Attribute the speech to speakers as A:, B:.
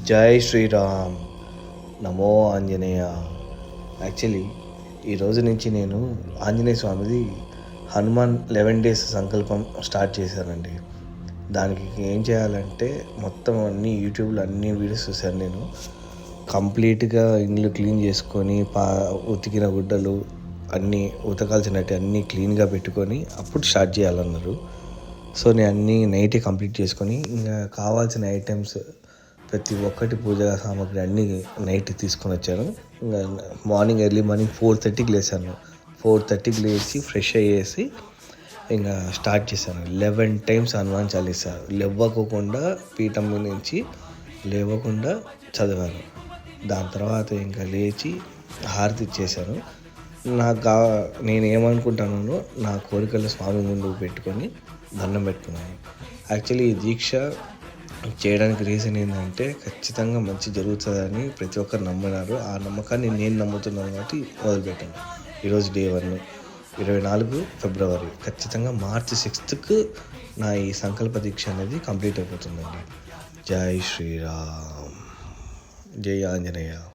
A: జై శ్రీరామ్. నమో ఆంజనేయ. యాక్చువల్లీ ఈరోజు నుంచి నేను ఆంజనేయ స్వామిది హనుమాన్ 11 డేస్ సంకల్పం స్టార్ట్ చేశానండి. దానికి ఏం చేయాలంటే మొత్తం అన్ని యూట్యూబ్లో అన్ని వీడియోస్ చూశాను నేను. కంప్లీట్గా ఇల్లు క్లీన్ చేసుకొని ఉతికిన గుడ్డలు అన్నీ ఉతకాల్సినట్టు అన్నీ క్లీన్గా పెట్టుకొని అప్పుడు స్టార్ట్ చేయాలన్నారు. సో నేను అన్నీ నైటే కంప్లీట్ చేసుకొని ఇంకా కావాల్సిన ఐటమ్స్ ప్రతి ఒక్కటి పూజా సామాగ్రి అన్నీ నైట్ తీసుకొని వచ్చాను. ఇంకా ఎర్లీ మార్నింగ్ 4:30కి లేచాను. 4:30కి లేచి ఫ్రెష్ అయ్యేసి ఇంకా స్టార్ట్ చేశాను. 11 టైమ్స్ హనుమాన్ చాలీసా లేవకుండా పీఠం మీద నుంచి లేవకుండా చదివాను. దాని తర్వాత ఇంకా లేచి హారతి ఇచ్చేసాను. నేను ఏమనుకుంటానో నా కోరికలు స్వామి ముందు పెట్టుకొని దండం పెట్టుకున్నాను. యాక్చువల్లీ ఈ దీక్ష చేయడానికి రీజన్ ఏంటంటే ఖచ్చితంగా మంచి జరుగుతుందని ప్రతి ఒక్కరు నమ్మినారు. ఆ నమ్మకాన్ని నేను నమ్ముతున్నాను కాబట్టి మొదలుపెట్టాను. ఈరోజు డే 1 24 ఫిబ్రవరి. ఖచ్చితంగా మార్చి 6th నా ఈ సంకల్ప దీక్ష అనేది కంప్లీట్ అయిపోతుందండి. జై శ్రీరామ్. జై ఆంజనేయ.